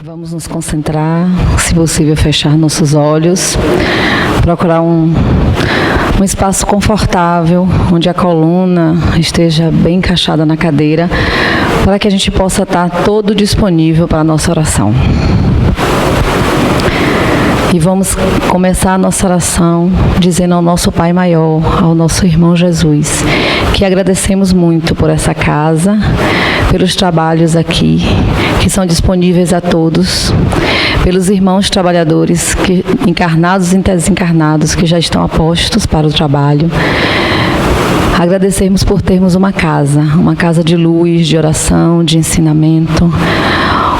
Vamos nos concentrar, se possível fechar nossos olhos, procurar um espaço confortável, onde a coluna esteja bem encaixada na cadeira, para que a gente possa estar todo disponível para a nossa oração. E vamos começar a nossa oração dizendo ao nosso Pai Maior, ao nosso irmão Jesus, que agradecemos muito por essa casa, pelos trabalhos aqui, que são disponíveis a todos, pelos irmãos trabalhadores, encarnados e desencarnados, que já estão a postos para o trabalho. Agradecermos por termos uma casa de luz, de oração, de ensinamento,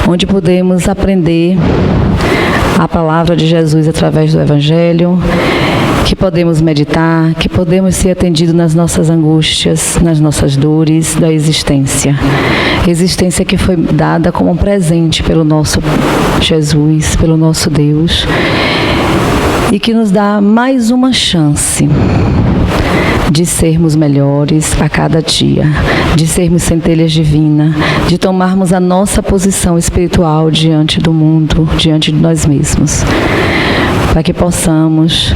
onde podemos aprender a palavra de Jesus através do Evangelho, que podemos meditar, que podemos ser atendidos nas nossas angústias, nas nossas dores da existência. Existência que foi dada como um presente pelo nosso Jesus, pelo nosso Deus, e que nos dá mais uma chance de sermos melhores a cada dia, de sermos centelhas divinas, de tomarmos a nossa posição espiritual diante do mundo, diante de nós mesmos, para que possamos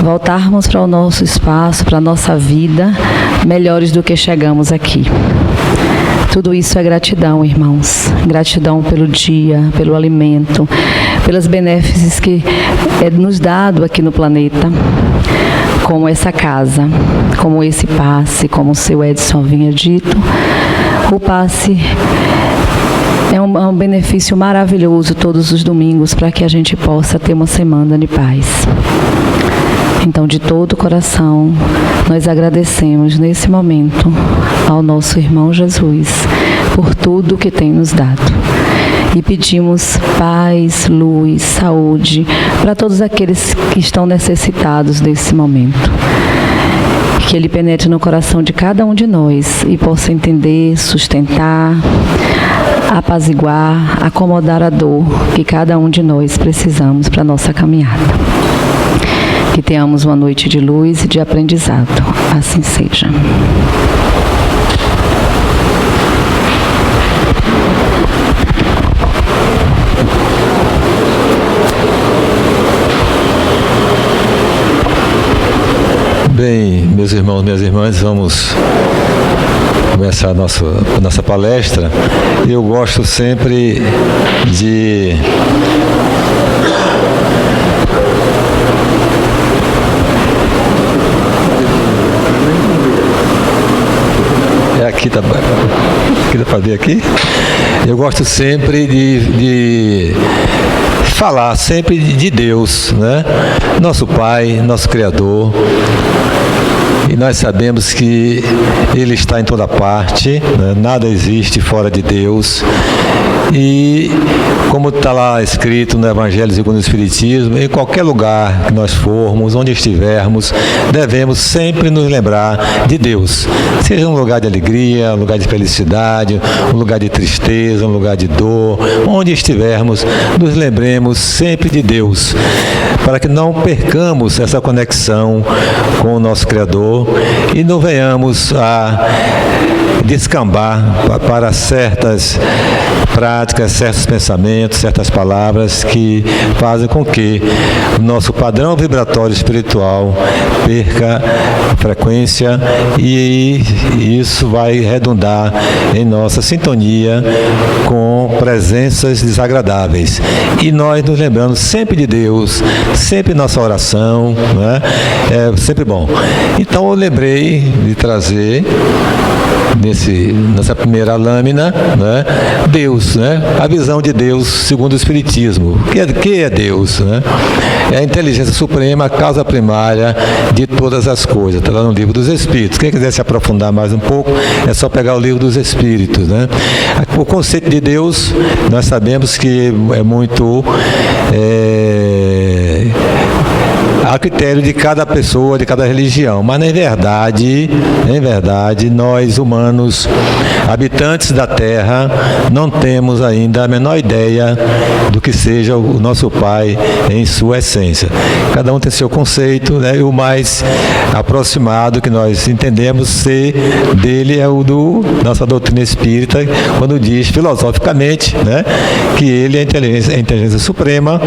voltarmos para o nosso espaço, para a nossa vida, melhores do que chegamos aqui. Tudo isso é gratidão, irmãos. Gratidão pelo dia, pelo alimento, pelas benefícios que é nos dado aqui no planeta, como essa casa, como esse passe, como o seu Edson havia dito. O passe é um benefício maravilhoso todos os domingos para que a gente possa ter uma semana de paz. Então, de todo o coração, nós agradecemos nesse momento ao nosso irmão Jesus por tudo que tem nos dado. E pedimos paz, luz, saúde para todos aqueles que estão necessitados desse momento. Que Ele penetre no coração de cada um de nós e possa entender, sustentar, apaziguar, acomodar a dor que cada um de nós precisamos para a nossa caminhada. Que tenhamos uma noite de luz e de aprendizado. Assim seja. Bem, meus irmãos, minhas irmãs, vamos começar a nossa palestra. Eu gosto sempre de aqui dá para ver aqui? Eu gosto sempre de falar sempre de Deus, né? Nosso Pai, nosso Criador. E nós sabemos que Ele está em toda parte, né? Nada existe fora de Deus. E como está lá escrito no Evangelho segundo o Espiritismo, em qualquer lugar que nós formos, onde estivermos, devemos sempre nos lembrar de Deus. Seja um lugar de alegria, um lugar de felicidade, um lugar de tristeza, um lugar de dor, onde estivermos, nos lembremos sempre de Deus, para que não percamos essa conexão com o nosso Criador e não venhamos a descambar para certas práticas, certos pensamentos, certas palavras que fazem com que o nosso padrão vibratório espiritual perca frequência e isso vai redundar em nossa sintonia com presenças desagradáveis. E nós nos lembramos sempre de Deus, sempre nossa oração, né? É sempre bom. Então eu lembrei de trazer nessa primeira lâmina, né, Deus, né, a visão de Deus segundo o Espiritismo. Que é Deus? Né? É a inteligência suprema, a causa primária de todas as coisas. Está lá no Livro dos Espíritos. Quem quiser se aprofundar mais um pouco, é só pegar o Livro dos Espíritos. Né? O conceito de Deus, nós sabemos que é muito a critério de cada pessoa, de cada religião. Mas, em verdade, nós humanos, habitantes da Terra, não temos ainda a menor ideia do que seja o nosso Pai em sua essência. Cada um tem seu conceito, né? E o mais aproximado que nós entendemos ser dele é o do nossa doutrina espírita, quando diz filosoficamente, né, que ele é a inteligência suprema,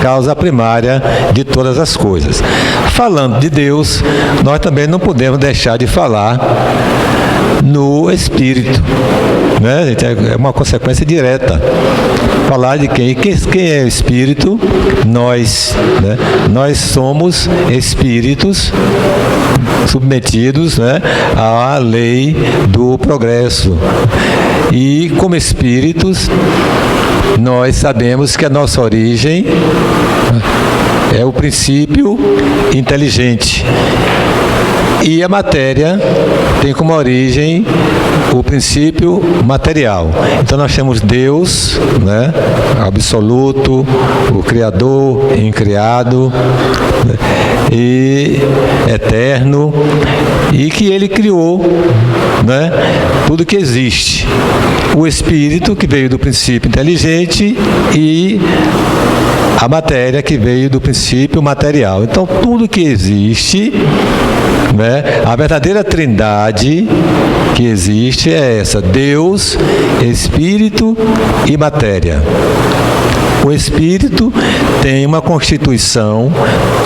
causa primária de todas as coisas. Falando de Deus, nós também não podemos deixar de falar no Espírito, né? É uma consequência direta. Falar de quem é o Espírito? Nós, né? Nós somos espíritos submetidos, né, à lei do progresso. E como espíritos, nós sabemos que a nossa origem é o princípio inteligente. E a matéria tem como origem o princípio material. Então nós temos Deus, né, absoluto, o Criador, incriado, né, e eterno, e que ele criou, né, tudo que existe. O Espírito, que veio do princípio inteligente, e a matéria, que veio do princípio material. Então tudo que existe, né, a verdadeira trindade que existe é essa: Deus, Espírito e matéria. O Espírito tem uma constituição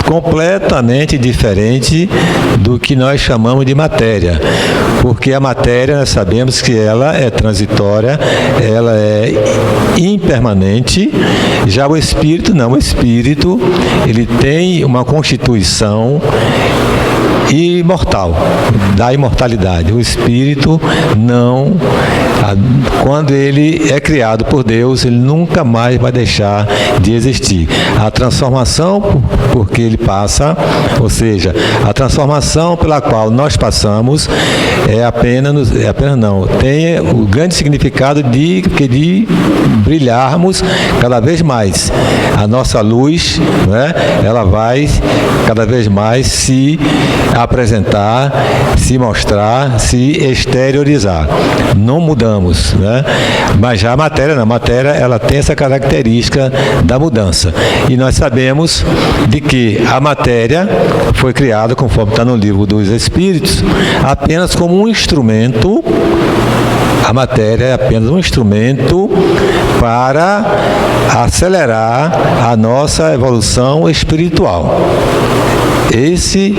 completamente diferente do que nós chamamos de matéria, porque a matéria, nós sabemos que ela é transitória, ela é impermanente. Já o Espírito não. O Espírito, ele tem uma constituição imortal, da imortalidade. O Espírito não, quando ele é criado por Deus, ele nunca mais vai deixar de existir. A transformação porque ele passa, ou seja, a transformação pela qual nós passamos tem o grande significado de brilharmos cada vez mais. A nossa luz, né, ela vai cada vez mais se apresentar, se mostrar, se exteriorizar. Não mudamos, né? Mas já a matéria não. A matéria, ela tem essa característica da mudança. E nós sabemos de que a matéria foi criada, conforme está no livro dos Espíritos, apenas como um instrumento. A matéria é apenas um instrumento para acelerar a nossa evolução espiritual. Esse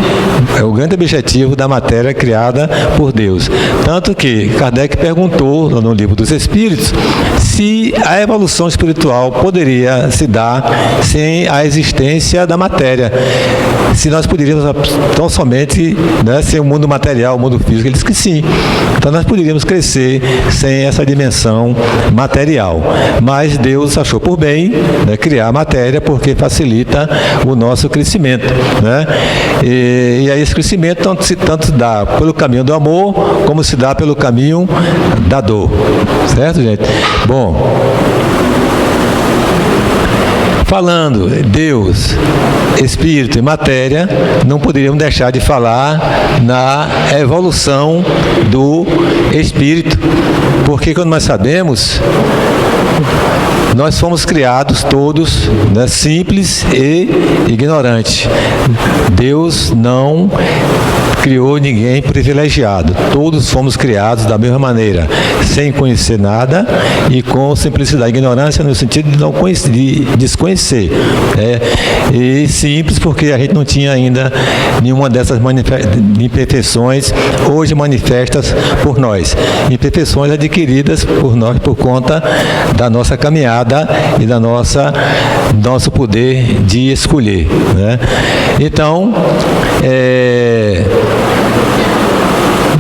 é o grande objetivo da matéria criada por Deus. Tanto que Kardec perguntou no livro dos Espíritos se a evolução espiritual poderia se dar sem a existência da matéria. Se nós poderíamos tão somente, né, sem o mundo material, o mundo físico. Ele disse que sim. Então nós poderíamos crescer sem essa dimensão material. Mas Deus achou por bem, né, criar a matéria, porque facilita o nosso crescimento, né? E aí esse crescimento tanto se dá pelo caminho do amor, como se dá pelo caminho da dor. Certo, gente? Bom, falando Deus, Espírito e matéria, não poderíamos deixar de falar na evolução do Espírito, porque quando nós sabemos, nós fomos criados todos, né, simples e ignorantes. Deus não criou ninguém privilegiado. Todos fomos criados da mesma maneira, sem conhecer nada e com simplicidade. Ignorância no sentido de não conhecer, de desconhecer. E simples porque a gente não tinha ainda nenhuma dessas imperfeições hoje manifestas por nós. Imperfeições adquiridas por nós por conta da nossa caminhada e da nosso poder de escolher, né? Então,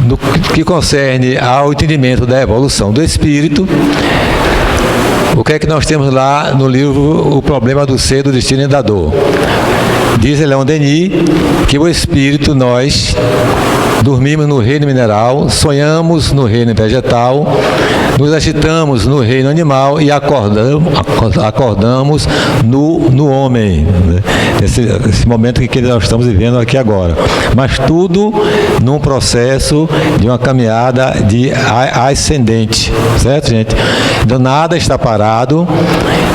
no que concerne ao entendimento da evolução do Espírito, o que é que nós temos lá no livro O Problema do Ser, do Destino e da Dor? Diz Leon Denis que o Espírito nós dormimos no reino mineral, sonhamos no reino vegetal, nos agitamos no reino animal e acordamos no homem. Esse momento que nós estamos vivendo aqui agora. Mas tudo num processo de uma caminhada ascendente, certo, gente? Então nada está parado,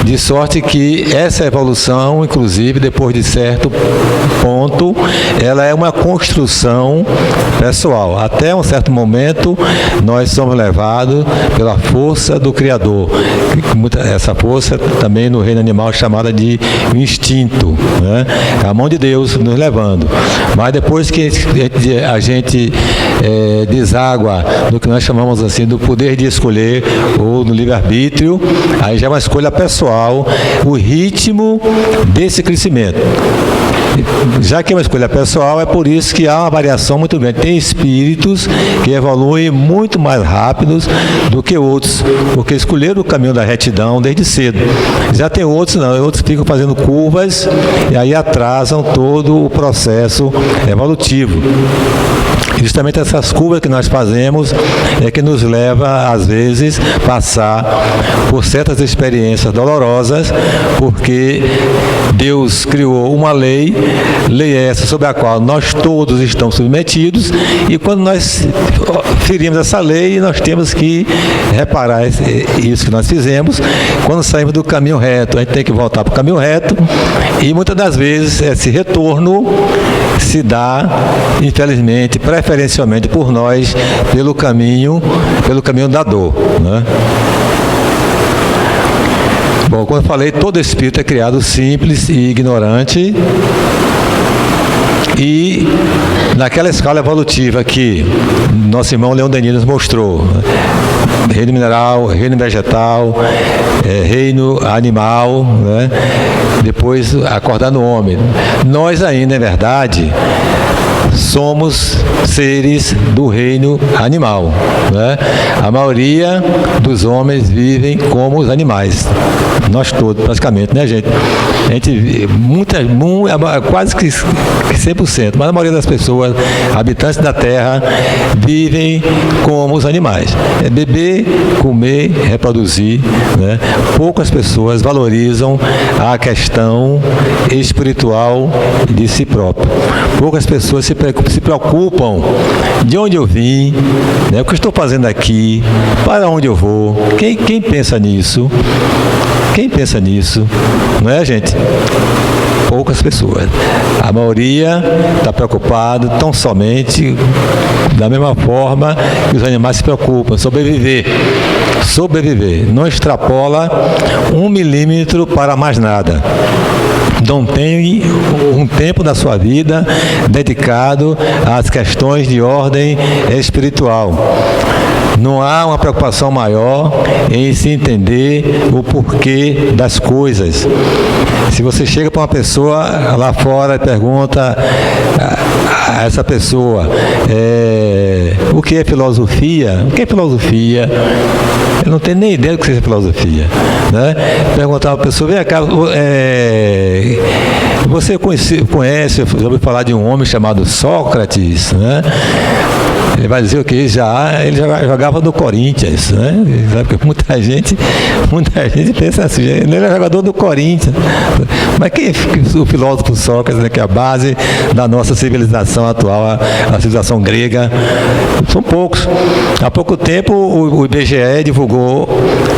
de sorte que essa evolução, inclusive, depois de certo ponto, ela é uma construção pessoal. Até um certo momento, nós somos levados pela força do Criador. Essa força também no reino animal é chamada de instinto, né? É a mão de Deus nos levando. Mas depois que a gente deságua no que nós chamamos assim do poder de escolher ou no livre-arbítrio, aí já é uma escolha pessoal, o ritmo desse crescimento. Já que é uma escolha pessoal, é por isso que há uma variação muito grande. Tem espíritos que evoluem muito mais rápidos do que outros, porque escolheram o caminho da retidão desde cedo. Já tem outros não, outros ficam fazendo curvas e aí atrasam todo o processo evolutivo. Justamente essas curvas que nós fazemos é que nos leva, às vezes, a passar por certas experiências dolorosas, porque Deus criou uma lei essa sobre a qual nós todos estamos submetidos, e quando nós ferimos essa lei, nós temos que reparar isso que nós fizemos. Quando saímos do caminho reto, a gente tem que voltar para o caminho reto, e muitas das vezes esse retorno se dá, infelizmente, preferencialmente por nós, pelo caminho da dor, né? Bom, como eu falei, todo espírito é criado simples e ignorante, e naquela escala evolutiva que nosso irmão Leon Denis nos mostrou, né? Reino mineral, reino vegetal, reino animal, né? Depois acordar no homem. Nós ainda, é verdade, somos seres do reino animal, né? A maioria dos homens vivem como os animais. Nós todos, praticamente, né, gente? A gente, quase que 100%, mas a maioria das pessoas, habitantes da Terra, vivem como os animais. É beber, comer, reproduzir, né? Poucas pessoas valorizam a questão espiritual de si próprio. Poucas pessoas se preocupam de onde eu vim, né? O que eu estou fazendo aqui, para onde eu vou. Quem pensa nisso? Quem pensa nisso? Não é, gente? Poucas pessoas. A maioria está preocupada tão somente da mesma forma que os animais se preocupam, sobreviver. Não extrapola 1 milímetro para mais nada. Não tem um tempo da sua vida dedicado às questões de ordem espiritual. Não há uma preocupação maior em se entender o porquê das coisas. Se você chega para uma pessoa lá fora e pergunta a essa pessoa o que é filosofia? O que é filosofia? Ele não tem nem ideia do que seja filosofia, né? Perguntar a pessoa, vem cá, você conhece, já ouviu falar de um homem chamado Sócrates, né? Ele vai dizer o que? Ele já jogava no Corinthians, né? Porque muita gente pensa assim, ele é jogador do Corinthians. Mas quem é o filósofo Sócrates, né, que é a base da nossa civilização atual, a civilização grega? São poucos. Há pouco tempo o IBGE divulgou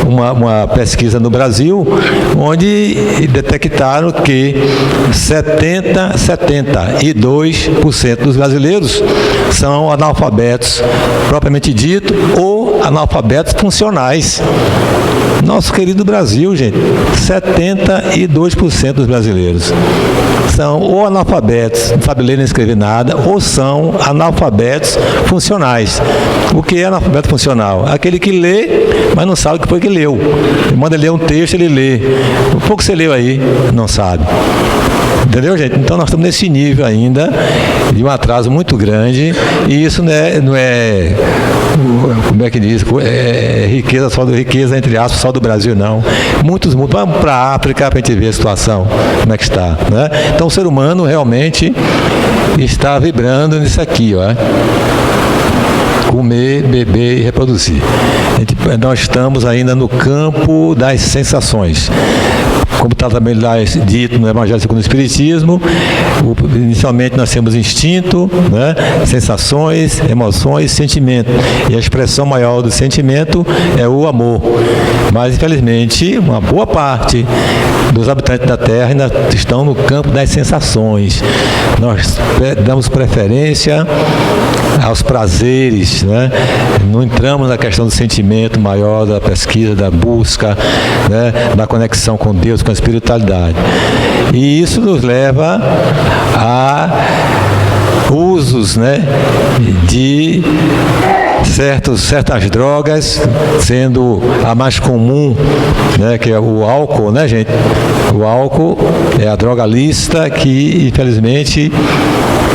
uma pesquisa no Brasil, onde detectaram que 72% dos brasileiros são analfabetos propriamente dito ou analfabetos funcionais. Nosso querido Brasil, gente, 72% dos brasileiros são ou analfabetos, não sabem ler nem escrever nada, ou são analfabetos funcionais. O que é analfabeto funcional? Aquele que lê, mas não sabe o que foi que leu. Ele manda ler um texto, ele lê. O pouco que você leu aí, não sabe. Entendeu, gente? Então nós estamos nesse nível ainda de um atraso muito grande, e isso não é como é que diz, riqueza entre aspas, só do Brasil, não. Muitos mundos, vamos para a África para a gente ver a situação, como é que está, né? Então o ser humano realmente está vibrando nisso aqui, ó. Comer, beber e reproduzir. Nós estamos ainda no campo das sensações. Como está também lá dito no Evangelho segundo o Espiritismo, inicialmente nós temos instinto, né? Sensações, emoções, sentimento. E a expressão maior do sentimento é o amor. Mas, infelizmente, uma boa parte dos habitantes da Terra ainda estão no campo das sensações. Nós damos preferência aos prazeres, né? Não entramos na questão do sentimento maior, da pesquisa, da busca, né? Da conexão com Deus, com a espiritualidade. E isso nos leva a usos, né? De certas drogas, sendo a mais comum, né, que é o álcool, né, gente? O álcool é a droga lícita que, infelizmente,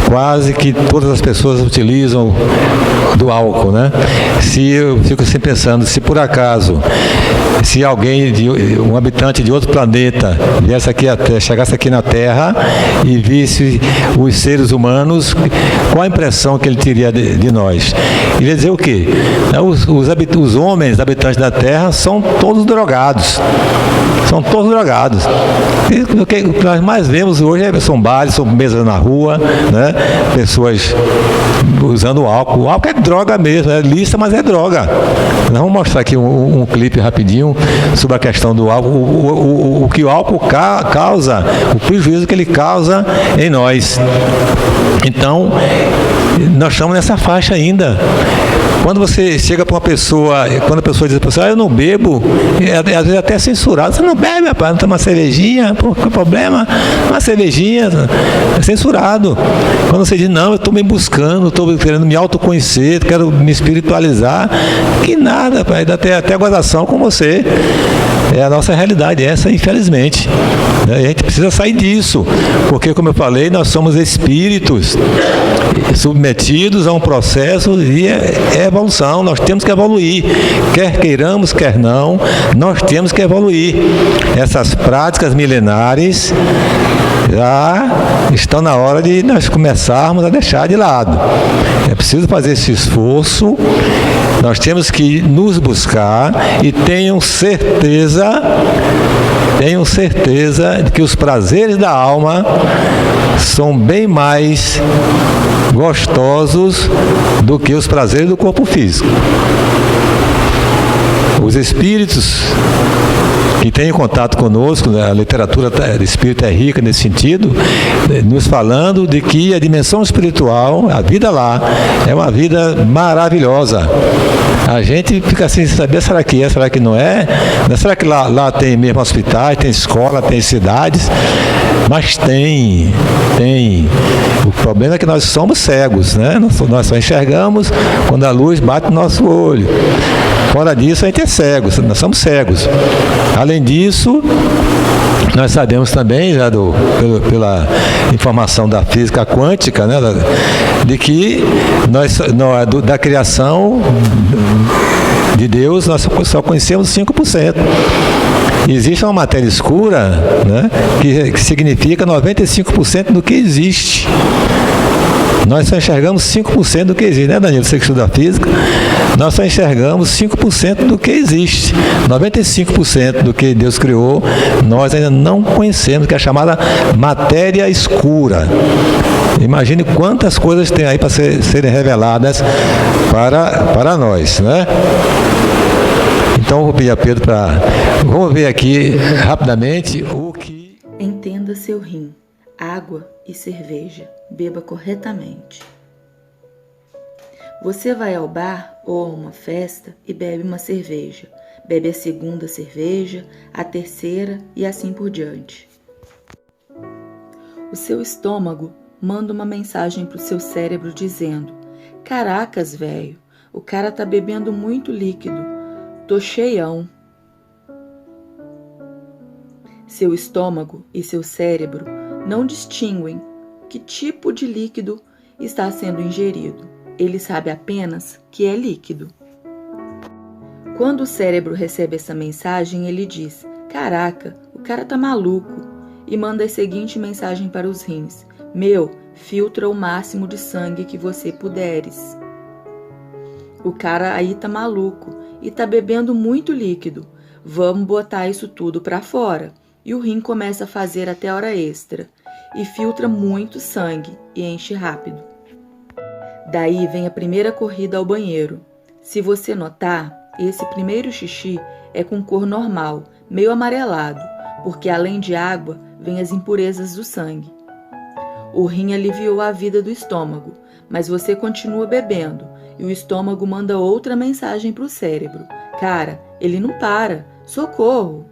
quase que todas as pessoas utilizam do álcool, né? Eu fico sempre pensando, se por acaso, se alguém, um habitante de outro planeta, chegasse aqui na Terra e visse os seres humanos, qual a impressão que ele teria de nós? Ele ia dizer o quê? Os homens, habitantes da Terra, são todos drogados. São todos drogados. E o que nós mais vemos hoje são bares, são mesas na rua, né? Pessoas usando álcool. O álcool é droga mesmo, é lícita, mas é droga. Nós vamos mostrar aqui um clipe rapidinho sobre a questão do álcool, o que o álcool causa, o prejuízo que ele causa em nós. Então, nós estamos nessa faixa ainda. Quando você chega para uma pessoa, quando a pessoa diz para você, eu não bebo, às vezes até é censurado. Você não bebe, rapaz, não toma uma cervejinha, pô, qual é o problema? Uma cervejinha, é censurado. Quando você diz, não, eu estou me buscando, estou querendo me autoconhecer, quero me espiritualizar, que nada, rapaz, dá até gozação com você. É a nossa realidade essa, infelizmente. A gente precisa sair disso, porque, como eu falei, nós somos espíritos submetidos a um processo de evolução. Nós temos que evoluir, quer queiramos, quer não, nós temos que evoluir. Essas práticas milenares já estão na hora de nós começarmos a deixar de lado. É preciso fazer esse esforço. Nós temos que nos buscar e tenham certeza de que os prazeres da alma são bem mais gostosos do que os prazeres do corpo físico. Os espíritos que têm contato conosco, né, a literatura espírita é rica nesse sentido, nos falando de que a dimensão espiritual, a vida lá, é uma vida maravilhosa. A gente fica assim, sem saber, será que é, será que não é? Será que lá tem mesmo hospitais, tem escola, tem cidades? Mas tem. O problema é que nós somos cegos, né? Nós só enxergamos quando a luz bate no nosso olho. Fora disso, a gente é cego, nós somos cegos. Além disso, nós sabemos também, já pela informação da física quântica, né, de que da criação de Deus, nós só conhecemos 5%. Existe uma matéria escura, né, que significa 95% do que existe. Nós só enxergamos 5% do que existe, né, Danilo? Você que estuda física, nós só enxergamos 5% do que existe. 95% do que Deus criou, nós ainda não conhecemos, que é a chamada matéria escura. Imagine quantas coisas tem aí para serem reveladas para nós, né? Então, vou pedir a Pedro vamos ver aqui rapidamente o que... Entenda seu rim, água e cerveja. Beba corretamente. Você vai ao bar ou a uma festa e bebe uma cerveja. Bebe a segunda cerveja, a terceira e assim por diante. O seu estômago manda uma mensagem para o seu cérebro dizendo: caracas, velho, o cara tá bebendo muito líquido, tô cheião. Seu estômago e seu cérebro não distinguem que tipo de líquido está sendo ingerido. Ele sabe apenas que é líquido. Quando o cérebro recebe essa mensagem, ele diz: "Caraca, o cara tá maluco", e manda a seguinte mensagem para os rins: "Meu, filtra o máximo de sangue que você puderes. O cara aí tá maluco e tá bebendo muito líquido. Vamos botar isso tudo para fora." E o rim começa a fazer até hora extra e filtra muito sangue e enche rápido. Daí vem a primeira corrida ao banheiro. Se você notar, esse primeiro xixi é com cor normal, meio amarelado, porque além de água, vem as impurezas do sangue. O rim aliviou a vida do estômago, mas você continua bebendo e o estômago manda outra mensagem para o cérebro: "Cara, ele não para, socorro!"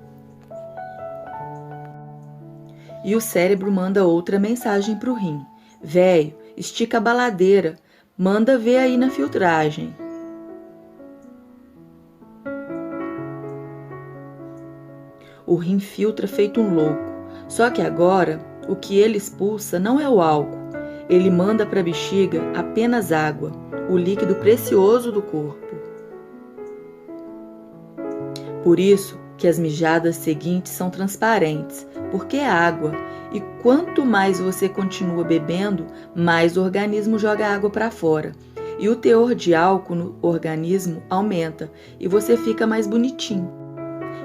E o cérebro manda outra mensagem para o rim: "Véio, estica a baladeira, manda ver aí na filtragem." O rim filtra feito um louco, só que agora o que ele expulsa não é o álcool. Ele manda para a bexiga apenas água, o líquido precioso do corpo. Por isso que as mijadas seguintes são transparentes, porque é água, e quanto mais você continua bebendo, mais o organismo joga água para fora. E o teor de álcool no organismo aumenta e você fica mais bonitinho.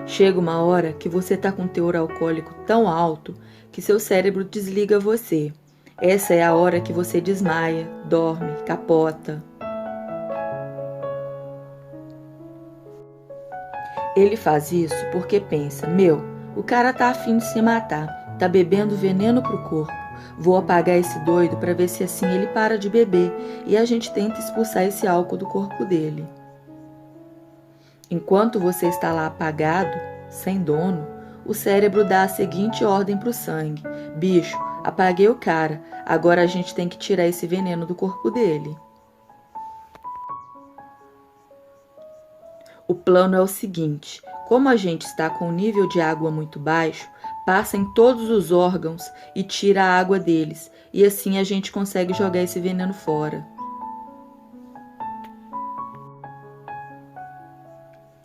Chega uma hora que você está com um teor alcoólico tão alto que seu cérebro desliga você. Essa é a hora que você desmaia, dorme, capota. Ele faz isso porque pensa: "Meu, o cara tá afim de se matar, tá bebendo veneno pro corpo. Vou apagar esse doido para ver se assim ele para de beber e a gente tenta expulsar esse álcool do corpo dele." Enquanto você está lá apagado, sem dono, o cérebro dá a seguinte ordem pro sangue: "Bicho, apaguei o cara, agora a gente tem que tirar esse veneno do corpo dele." O plano é o seguinte: como a gente está com o nível de água muito baixo, passa em todos os órgãos e tira a água deles, e assim a gente consegue jogar esse veneno fora.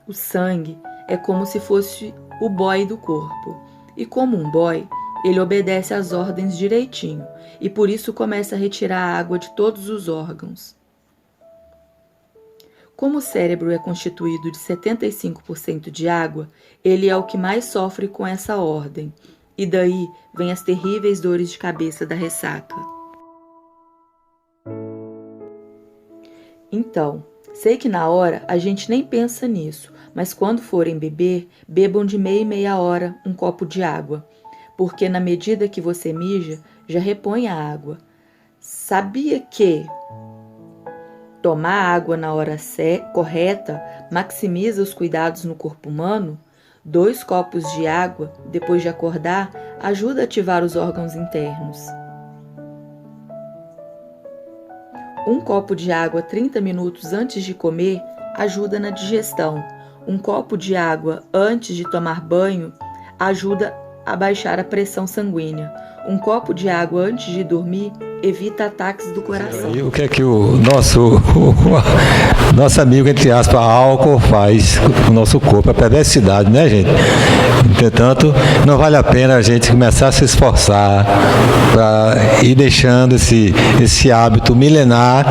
O sangue é como se fosse o boy do corpo, e como um boy, ele obedece às ordens direitinho, e por isso começa a retirar a água de todos os órgãos. Como o cérebro é constituído de 75% de água, ele é o que mais sofre com essa ordem, e daí vem as terríveis dores de cabeça da ressaca. Então, sei que na hora a gente nem pensa nisso, mas quando forem beber, bebam de meia em meia hora um copo de água, porque na medida que você mija, já repõe a água. Sabia que tomar água na hora correta maximiza os cuidados no corpo humano? 2 copos de água, depois de acordar, ajuda a ativar os órgãos internos. 1 copo de água 30 minutos antes de comer ajuda na digestão. 1 copo de água antes de tomar banho ajuda a baixar a pressão sanguínea. 1 copo de água antes de dormir evita ataques do coração. E o que é que o nosso amigo, entre aspas, álcool faz com o nosso corpo? A perversidade, né, gente? Entretanto, não vale a pena a gente começar a se esforçar para ir deixando esse hábito milenar,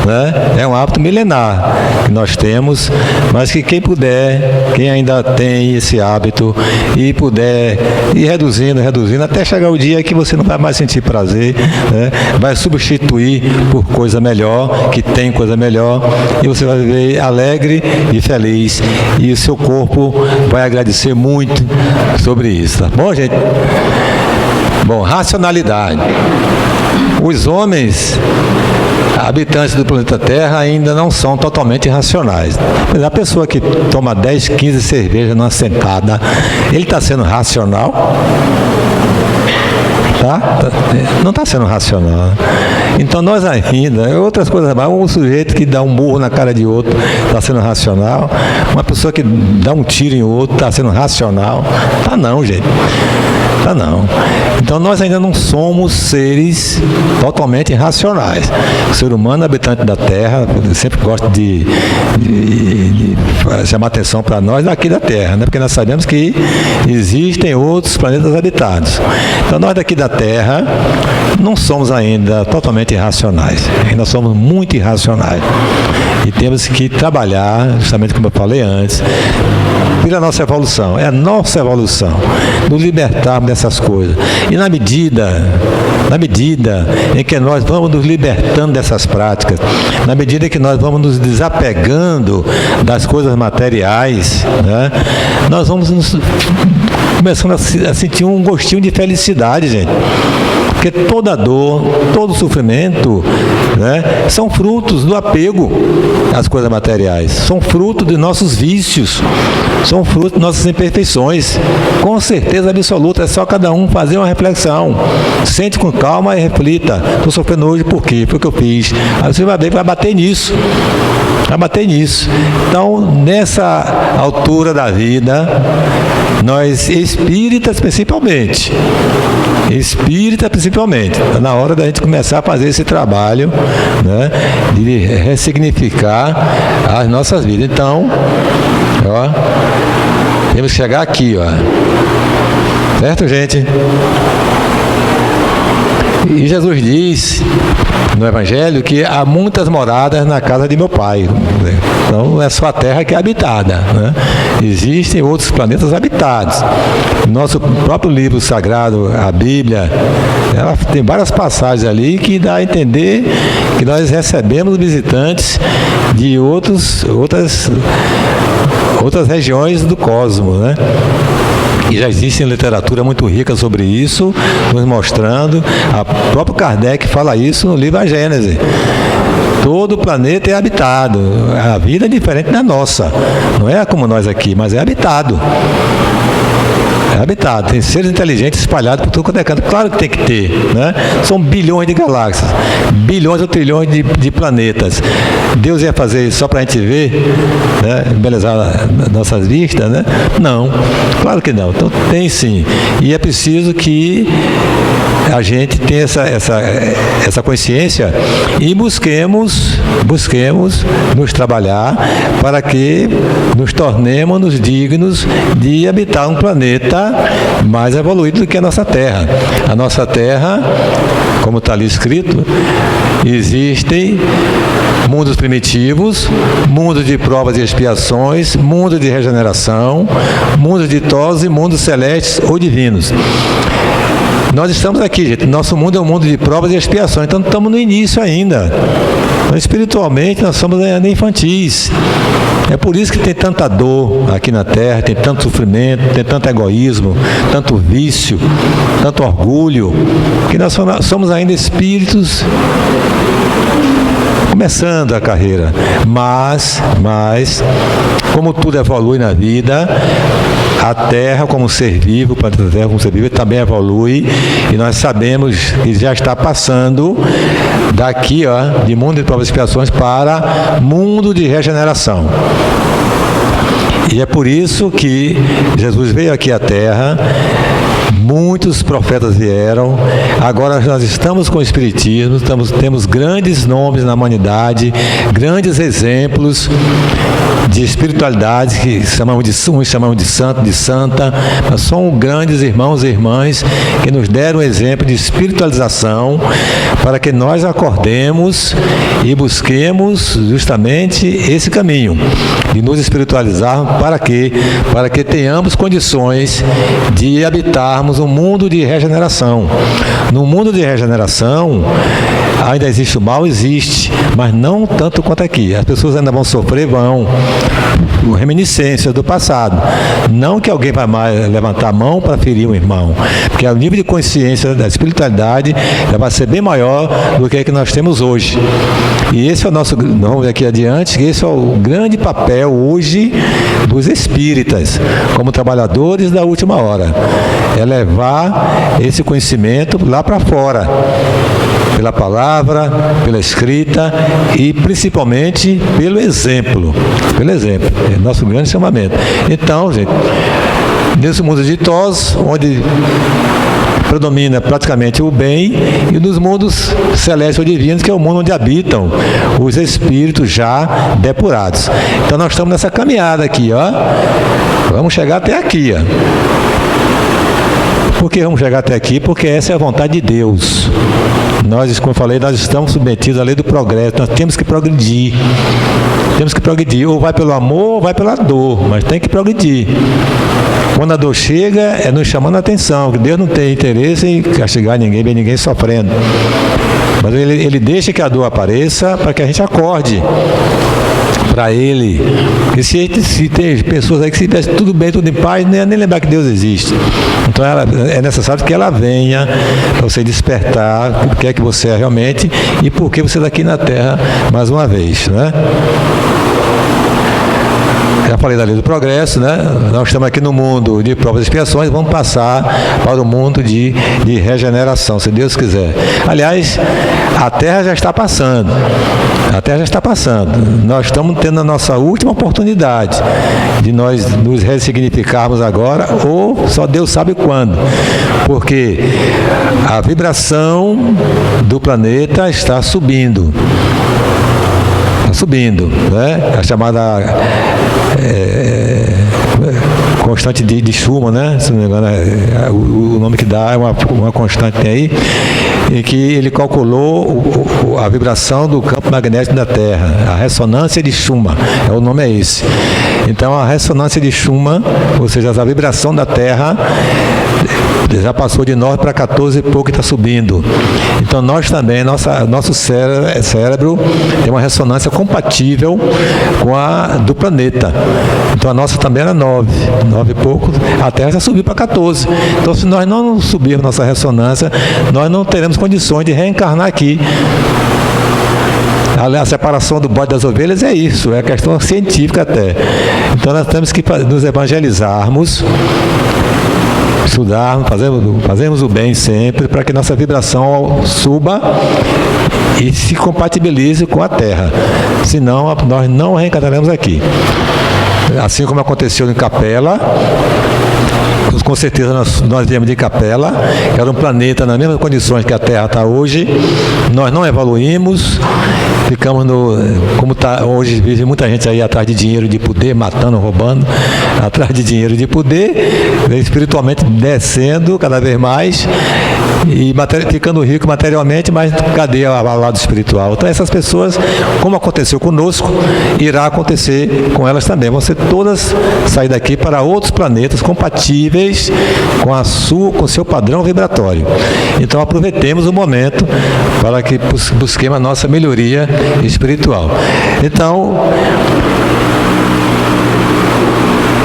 né? É um hábito milenar que nós temos, mas que quem puder, quem ainda tem esse hábito e puder ir reduzindo, até chegar o dia que você não vai mais sentir prazer, né? Vai substituir por coisa melhor, que tem coisa melhor, e você vai viver alegre e feliz, e o seu corpo vai agradecer muito sobre isso, tá bom, gente? Bom, racionalidade. Os homens habitantes do planeta Terra ainda não são totalmente racionais. Mas a pessoa que toma 10, 15 cervejas numa sentada, ele está sendo racional? Não está sendo racional. Então nós ainda, outras coisas mais, um sujeito que dá um burro na cara de outro está sendo racional, uma pessoa que dá um tiro em outro está sendo racional. Tá não, gente. Tá não. Então nós ainda não somos seres totalmente racionais. O ser humano, habitante da Terra, eu sempre gosto de chamar atenção para nós daqui da Terra, né? Porque nós sabemos que existem outros planetas habitados. Então nós daqui da Terra não somos ainda totalmente racionais. Ainda somos muito irracionais. E temos que trabalhar, justamente como eu falei antes, pela nossa evolução. É a nossa evolução, nos libertarmos dessas coisas. E na medida em que nós vamos nos libertando dessas práticas, na medida em que nós vamos nos desapegando das coisas materiais, né, nós vamos começando a sentir um gostinho de felicidade, gente. Porque toda dor, todo sofrimento, né, são frutos do apego às coisas materiais, são frutos de nossos vícios, são frutos de nossas imperfeições. Com certeza absoluta, é só cada um fazer uma reflexão. Sente com calma e reflita. Estou sofrendo hoje por quê? Foi o que eu fiz. Aí você vai ver que vai bater nisso. Vai bater nisso. Então, nessa altura da vida, nós espíritas principalmente, está na hora da gente começar a fazer esse trabalho, né, de ressignificar as nossas vidas. Então, ó, temos que chegar aqui, ó. Certo, gente? E Jesus diz no Evangelho que há muitas moradas na casa de meu Pai. Então não é só a Terra que é habitada, né? Existem outros planetas habitados. Nosso próprio livro sagrado, a Bíblia, ela tem várias passagens ali que dá a entender que nós recebemos visitantes de outras regiões do cosmos, né? E já existe literatura muito rica sobre isso, nos mostrando. O próprio Kardec fala isso no livro A Gênese. Todo o planeta é habitado. A vida é diferente da nossa. Não é como nós aqui, mas é habitado. É habitado, tem seres inteligentes espalhados por tudo quanto é canto. Claro que tem que ter, né? São bilhões de galáxias, bilhões ou trilhões de planetas. Deus ia fazer isso só para a gente ver, né? Embelezar nossas vistas, né? Não, claro que não. Então tem sim. E é preciso que a gente tenha essa consciência e busquemos nos trabalhar para que nos tornemos dignos de habitar um planeta mais evoluído do que a nossa Terra. A nossa Terra, como está ali escrito, existem mundos primitivos, mundos de provas e expiações, mundos de regeneração, mundos ditosos e mundos celestes ou divinos. Nós estamos aqui, gente. Nosso mundo é um mundo de provas e expiações, então estamos no início ainda. Então, espiritualmente, nós somos ainda infantis. É por isso que tem tanta dor aqui na Terra, tem tanto sofrimento, tem tanto egoísmo, tanto vício, tanto orgulho, que nós somos ainda espíritos começando a carreira. Mas, como tudo evolui na vida, a Terra como ser vivo, o planeta Terra como ser vivo, também evolui, e nós sabemos que já está passando daqui, ó, de mundo de provas e expiações para mundo de regeneração. E é por isso que Jesus veio aqui à Terra. Muitos profetas vieram, agora nós estamos com o Espiritismo, temos grandes nomes na humanidade, grandes exemplos de espiritualidade, que uns chamamos de santo, de santa, mas são grandes irmãos e irmãs que nos deram exemplo de espiritualização para que nós acordemos e busquemos justamente esse caminho de nos espiritualizar. Para quê? Para que tenhamos condições de habitarmos um mundo de regeneração. No mundo de regeneração, ainda existe o mal, existe, mas não tanto quanto aqui. As pessoas ainda vão sofrer, reminiscências do passado. Não que alguém vai mais levantar a mão para ferir um irmão, porque o nível de consciência da espiritualidade vai ser bem maior do que nós temos hoje. E esse é o nosso, vamos ver aqui adiante, esse é o grande papel hoje dos espíritas, como trabalhadores da última hora. É é levar esse conhecimento lá para fora, pela palavra, pela escrita e principalmente pelo exemplo. Pelo exemplo, é nosso grande chamamento. Então, gente, nesse mundo ditoso, onde predomina praticamente o bem, e nos mundos celestes ou divinos, que é o mundo onde habitam os espíritos já depurados. Então nós estamos nessa caminhada aqui, ó. Vamos chegar até aqui, ó. Por que vamos chegar até aqui? Porque essa é a vontade de Deus. Nós, como eu falei, nós estamos submetidos à lei do progresso. Nós temos que progredir. Temos que progredir. Ou vai pelo amor, ou vai pela dor. Mas tem que progredir. Quando a dor chega, é nos chamando a atenção, que Deus não tem interesse em castigar ninguém, ver ninguém sofrendo. Mas ele deixa que a dor apareça para que a gente acorde para Ele. E se tem pessoas aí que se tivesse tudo bem, tudo em paz, nem lembrar que Deus existe. Então é necessário que ela venha para você despertar o que é que você é realmente e por que você está aqui na Terra mais uma vez, né? Já falei da lei do progresso, né? Nós estamos aqui no mundo de provas e expiações, vamos passar para o mundo de regeneração, se Deus quiser. Aliás, a Terra já está passando. A Terra já está passando. Nós estamos tendo a nossa última oportunidade de nós nos ressignificarmos agora, ou só Deus sabe quando. Porque a vibração do planeta está subindo. Subindo, né? A chamada constante de Schumann, né? Se não me engano, o nome que dá é uma constante aí, em que ele calculou a vibração do campo magnético da Terra, a ressonância de Schumann, o nome é esse. Então a ressonância de Schumann, ou seja, a vibração da Terra já passou de 9 para 14 e pouco e está subindo. Então nós também, nosso cérebro tem uma ressonância compatível com a do planeta. Então a nossa também era 9 e pouco, a Terra já subiu para 14. Então se nós não subirmos nossa ressonância, nós não teremos condições de reencarnar aqui. A separação do bode das ovelhas é isso, é questão científica até. Então nós temos que nos evangelizarmos, estudarmos, fazemos o bem sempre para que nossa vibração suba e se compatibilize com a Terra. Senão nós não reencarnaremos aqui. Assim como aconteceu em Capela, com certeza nós viemos de Capela, que era um planeta nas mesmas condições que a Terra está hoje. Nós não evoluímos, ficamos como está hoje, vive muita gente aí atrás de dinheiro, de poder, matando, roubando, atrás de dinheiro, de poder, espiritualmente descendo cada vez mais e ficando rico materialmente, mas cadê o lado espiritual? Então essas pessoas, como aconteceu conosco, irá acontecer com elas também. Vão ser todas sair daqui para outros planetas compatíveis com o seu padrão vibratório. Então aproveitemos o momento para que busquemos a nossa melhoria espiritual. Então,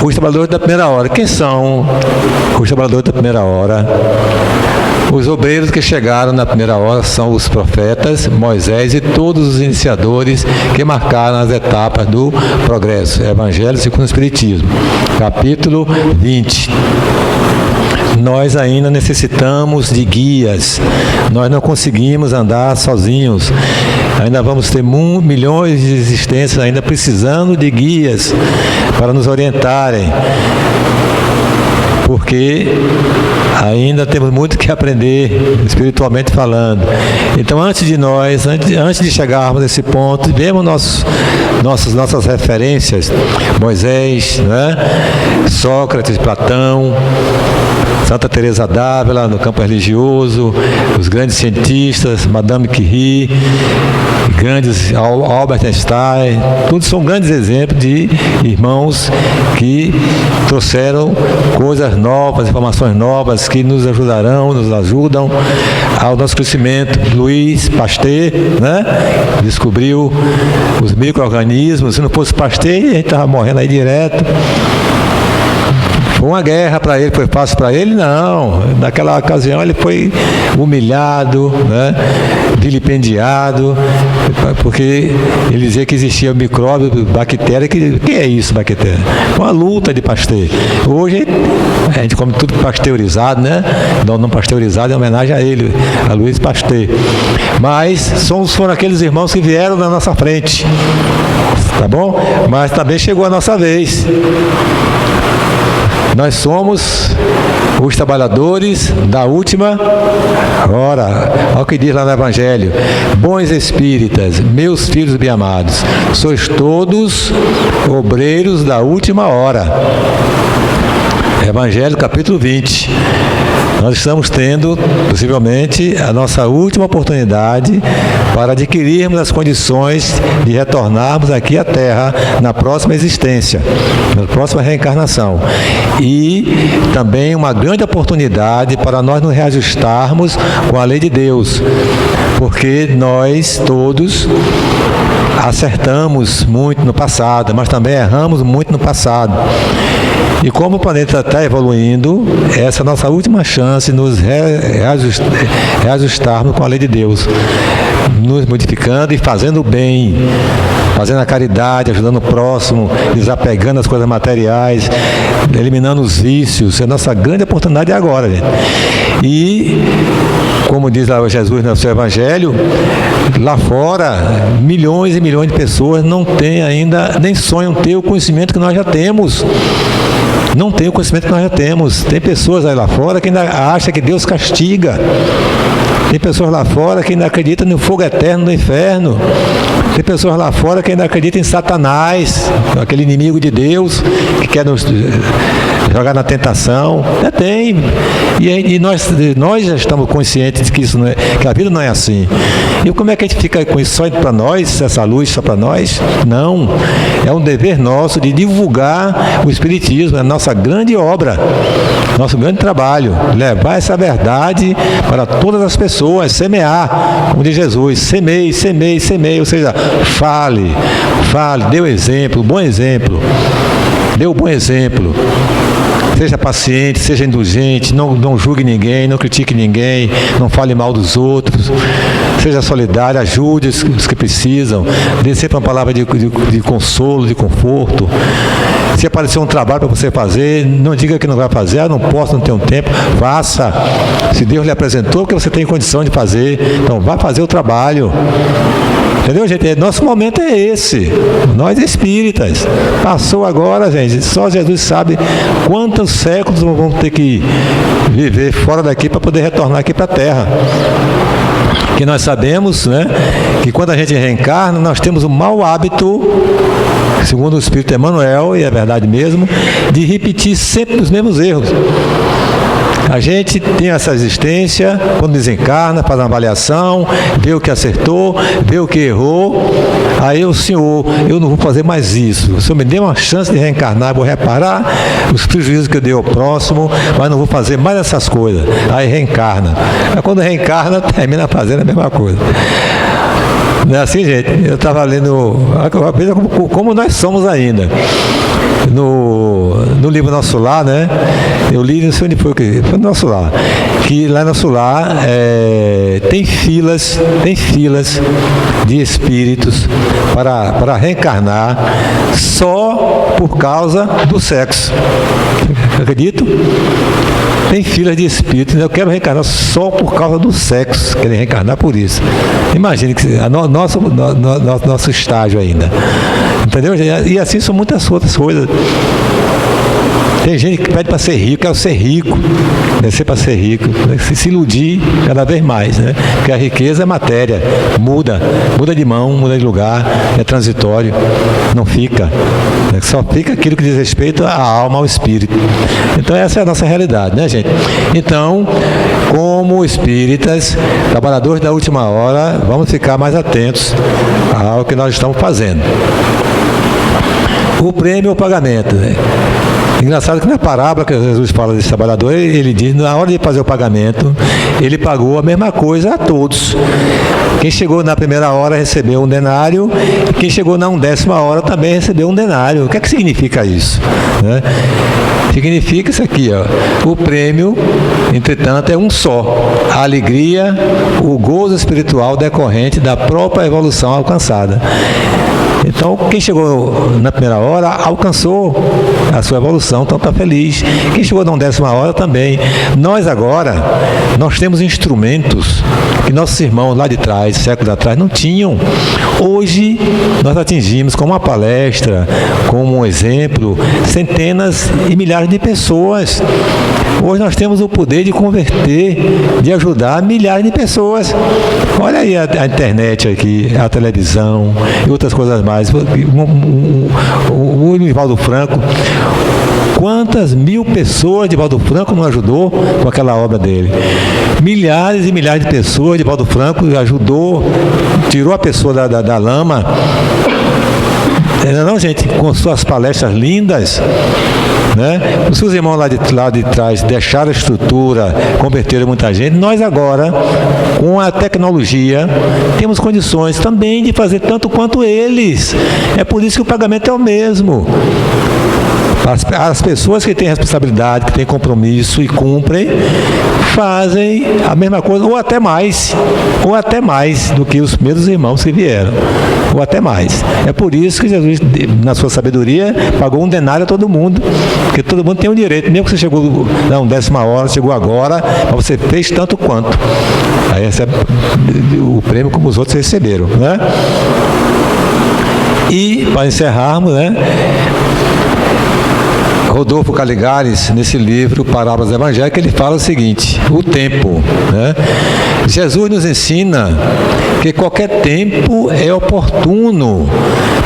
os trabalhadores da primeira hora. Quem são os trabalhadores da primeira hora? Os obreiros que chegaram na primeira hora são os profetas, Moisés e todos os iniciadores que marcaram as etapas do progresso. Evangelho segundo o Espiritismo. Capítulo 20. Nós ainda necessitamos de guias. Nós não conseguimos andar sozinhos. Ainda vamos ter milhões de existências ainda precisando de guias para nos orientarem. Porque ainda temos muito que aprender, espiritualmente falando. Então, antes de chegarmos a esse ponto, vemos nossas referências, Moisés, né? Sócrates, Platão, Santa Teresa d'Ávila no campo religioso, os grandes cientistas, Madame Curie, grandes Albert Einstein, todos são grandes exemplos de irmãos que trouxeram coisas novas, informações novas que nos ajudam ao nosso crescimento. Louis Pasteur, né? Descobriu os micro-organismos. Se não fosse Pasteur, a gente estava morrendo aí direto. Foi uma guerra para ele, foi fácil para ele? Não. Naquela ocasião ele foi humilhado, né? Vilipendiado, porque ele dizia que existia micróbio, bactéria. Que é isso, bactéria? Uma luta de Pasteur. Hoje a gente come tudo pasteurizado, né? Não pasteurizado em homenagem a ele, a Louis Pasteur. Mas foram aqueles irmãos que vieram na nossa frente, tá bom? Mas também chegou a nossa vez. Nós somos os trabalhadores da última hora. Olha o que diz lá no Evangelho: bons espíritas, meus filhos bem-amados, sois todos obreiros da última hora. Evangelho capítulo 20. Nós estamos tendo, possivelmente, a nossa última oportunidade para adquirirmos as condições de retornarmos aqui à Terra na próxima existência, na próxima reencarnação. E também uma grande oportunidade para nós nos reajustarmos com a lei de Deus, porque nós todos acertamos muito no passado, mas também erramos muito no passado. E como o planeta está evoluindo, essa é a nossa última chance de nos reajustarmos com a lei de Deus, nos modificando e fazendo o bem, fazendo a caridade, ajudando o próximo, desapegando as coisas materiais, eliminando os vícios. É a nossa grande oportunidade agora, gente. E, como diz lá Jesus no seu Evangelho, lá fora, milhões e milhões de pessoas não têm ainda, nem sonham ter o conhecimento que nós já temos. Não tem o conhecimento que nós já temos. Tem pessoas aí lá fora que ainda acham que Deus castiga. Tem pessoas lá fora que ainda acreditam no fogo eterno do inferno. Tem pessoas lá fora que ainda acreditam em Satanás, aquele inimigo de Deus que quer nos jogar na tentação. Tem. E nós já estamos conscientes de que isso não é, que a vida não é assim. E como é que a gente fica com isso só para nós, essa luz só para nós? Não. É um dever nosso de divulgar o Espiritismo, é a nossa grande obra, nosso grande trabalho, levar essa verdade para todas as pessoas, semear, como diz Jesus, semeie, semeie, semeie, ou seja, fale, dê o exemplo, bom exemplo, dê o bom exemplo. Seja paciente, seja indulgente, não julgue ninguém, não critique ninguém, não fale mal dos outros, seja solidário, ajude os que precisam, dê sempre uma palavra de consolo, de conforto. Se aparecer um trabalho para você fazer, não diga que não vai fazer, não posso, não tenho tempo, faça. Se Deus lhe apresentou, que você tem condição de fazer, então vá fazer o trabalho. Entendeu, gente? Nosso momento é esse. Nós espíritas. Passou agora, gente. Só Jesus sabe quantos séculos vamos ter que viver fora daqui para poder retornar aqui para a Terra. Que nós sabemos, né, que quando a gente reencarna, nós temos o mau hábito, segundo o Espírito Emmanuel, e é verdade mesmo, de repetir sempre os mesmos erros. A gente tem essa existência, quando desencarna, faz uma avaliação, vê o que acertou, vê o que errou. Aí o Senhor, eu não vou fazer mais isso. O Senhor me deu uma chance de reencarnar, vou reparar os prejuízos que eu dei ao próximo, mas não vou fazer mais essas coisas. Aí reencarna. Aí quando reencarna, termina fazendo a mesma coisa. Não é assim, gente? Eu estava lendo, veja como nós somos ainda. No livro Nosso Lar, né? Eu li, não sei onde foi no Nosso Lar. Que lá no Nosso Lar tem filas de espíritos para reencarnar só por causa do sexo. Acredito? Tem filas de espíritos, eu quero reencarnar só por causa do sexo, querem reencarnar por isso. Imagine que nosso estágio ainda. Entendeu? E assim são muitas outras coisas. Tem gente que pede para ser rico, quer ser rico, descer para ser rico, se iludir cada vez mais, né? Porque a riqueza é matéria, muda de mão, muda de lugar, é transitório, não fica. Só fica aquilo que diz respeito à alma, ao espírito. Então essa é a nossa realidade, né, gente? Então, como espíritas, trabalhadores da última hora, vamos ficar mais atentos ao que nós estamos fazendo. O prêmio ou o pagamento, né? Engraçado que na parábola que Jesus fala desse trabalhador, ele diz, na hora de fazer o pagamento, ele pagou a mesma coisa a todos. Quem chegou na primeira hora recebeu 1 denário, e quem chegou na 1ª hora também recebeu 1 denário. O que é que significa isso? Né? Significa isso aqui, ó. O prêmio, entretanto, é um só. A alegria, o gozo espiritual decorrente da própria evolução alcançada. Então, quem chegou na primeira hora alcançou a sua evolução, então está feliz. Quem chegou na 10ª hora também. Nós agora, nós temos instrumentos que nossos irmãos lá de trás, séculos atrás, não tinham. Hoje, nós atingimos com uma palestra, como um exemplo, centenas e milhares de pessoas. Hoje nós temos o poder de converter, de ajudar milhares de pessoas. Olha aí a internet aqui, a televisão e outras coisas mais. O Divaldo Franco, quantas mil pessoas Divaldo Franco não ajudou com aquela obra dele? Milhares e milhares de pessoas Divaldo Franco ajudou, tirou a pessoa da lama. Não, gente, com suas palestras lindas, né? Se os irmãos lá de trás deixaram a estrutura, converteram muita gente, nós agora, com a tecnologia, temos condições também de fazer tanto quanto eles. É por isso que o pagamento é o mesmo. As pessoas que têm responsabilidade, que têm compromisso e cumprem, fazem a mesma coisa, ou até mais do que os primeiros irmãos que vieram, ou até mais. É por isso que Jesus, na sua sabedoria, pagou 1 denário a todo mundo, porque todo mundo tem um direito, mesmo que você chegou na 10ª hora, chegou agora, mas você fez tanto quanto. Aí recebe o prêmio como os outros receberam, né? E, para encerrarmos, né? Rodolfo Caligares, nesse livro Parábolas Evangélicas, ele fala o seguinte: o tempo, né? Jesus nos ensina que qualquer tempo é oportuno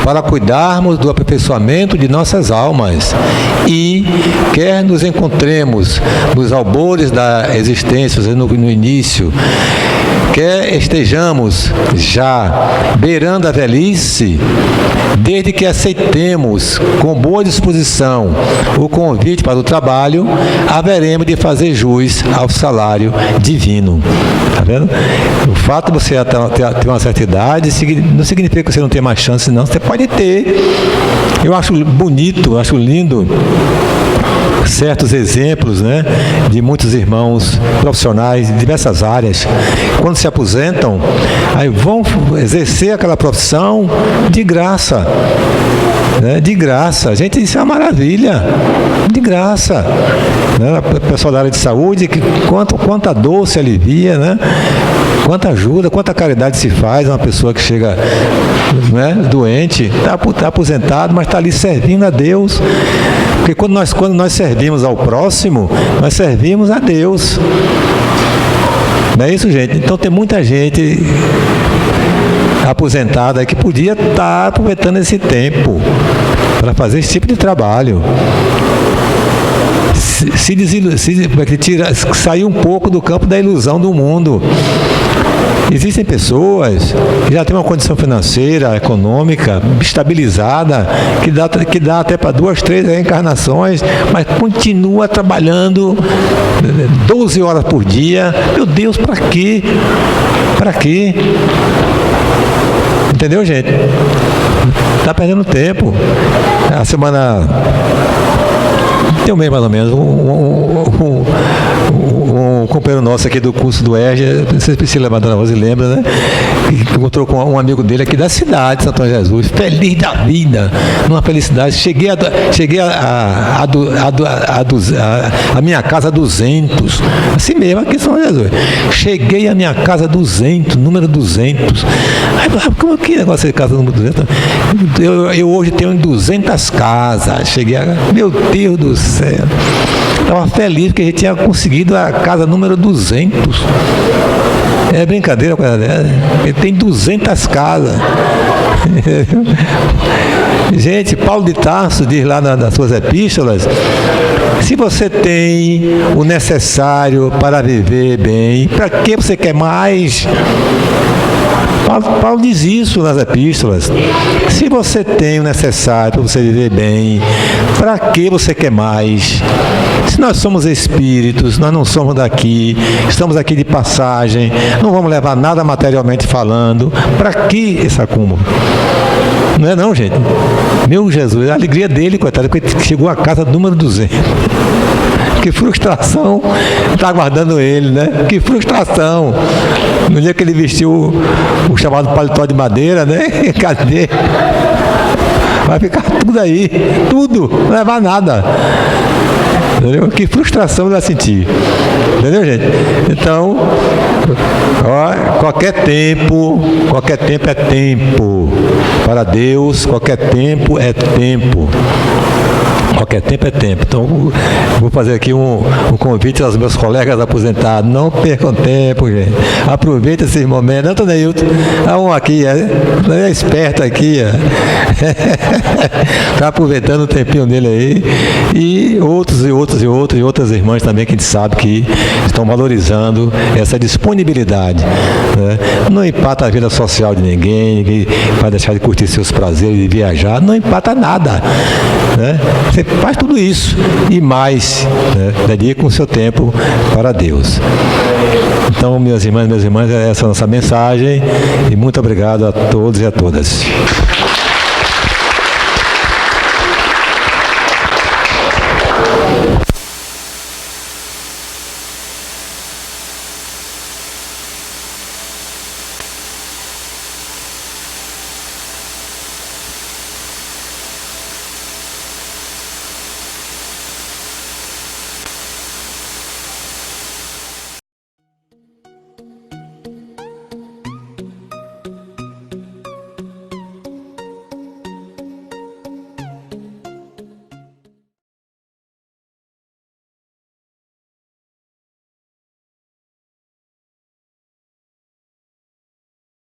para cuidarmos do aperfeiçoamento de nossas almas, e quer nos encontremos nos albores da existência, no início, quer estejamos já beirando a velhice, desde que aceitemos com boa disposição o convite para o trabalho, haveremos de fazer jus ao salário divino. Está vendo? O fato de você ter uma certa idade não significa que você não tem mais chance, não. Você pode ter. Eu acho bonito, acho lindo certos exemplos, né, de muitos irmãos profissionais de diversas áreas, quando se aposentam, aí vão exercer aquela profissão de graça, né, de graça. Gente, isso é uma maravilha, de graça, né? O pessoal da área de saúde, que quanta dor se alivia, né? Quanta ajuda, quanta caridade se faz a uma pessoa que chega, né, doente, está aposentado, mas está ali servindo a Deus. Porque quando nós servimos ao próximo, nós servimos a Deus. Não é isso, gente? Então tem muita gente aposentada que podia estar aproveitando esse tempo para fazer esse tipo de trabalho. Sair um pouco do campo da ilusão do mundo. Existem pessoas que já têm uma condição financeira, econômica, estabilizada, que dá até para 2, 3 reencarnações, mas continua trabalhando 12 horas por dia. Meu Deus, para quê? Para quê? Entendeu, gente? Está perdendo tempo. A semana... Tem um mês mais ou menos, um companheiro nosso aqui do curso do ERJ, vocês precisam levar a Dona Rose, lembra, né? Que encontrou com um amigo dele aqui da cidade de Santo Antônio de Jesus, feliz da vida, numa felicidade. Cheguei a minha casa a 200, assim mesmo, aqui em São Jesus. Cheguei a minha casa 200, número 200. Aí, como que negócio de casa número 200? Eu hoje tenho 200 casas. Cheguei a... Meu Deus do céu. Estava feliz porque a gente tinha conseguido a casa número 200. É brincadeira, ele tem 200 casas. Gente, Paulo de Tarso diz lá nas suas epístolas Se você tem o necessário para viver bem, para que você quer mais? Paulo diz isso nas epístolas. Se você tem o necessário para você viver bem, para que você quer mais? Se nós somos espíritos, nós não somos daqui, estamos aqui de passagem, não vamos levar nada materialmente falando, para que esse acúmulo? Não é não, gente? Meu Jesus, a alegria dele, coitado, porque chegou a casa número 200. Que frustração está aguardando ele, né? Que frustração. No dia que ele vestiu o chamado paletó de madeira, né? Cadê? Vai ficar tudo aí, tudo, não vai levar nada. Entendeu? Que frustração ele vai sentir. Entendeu, gente? Então, ó, qualquer tempo é tempo. Para Deus, qualquer tempo é tempo. Qualquer tempo é tempo. Então, vou fazer aqui um convite aos meus colegas aposentados. Não percam tempo, gente. Aproveita esses momentos. Não, Toneilton, há um aqui, é esperto aqui. Está aproveitando o tempinho dele aí. E outras irmãs também que a gente sabe que estão valorizando essa disponibilidade. Né? Não empata a vida social de ninguém vai deixar de curtir seus prazeres, de viajar. Não empata nada. Né? Você faz tudo isso e mais, né? Dedica o seu tempo para Deus. Então, minhas irmãs, essa é a nossa mensagem e muito obrigado a todos e a todas.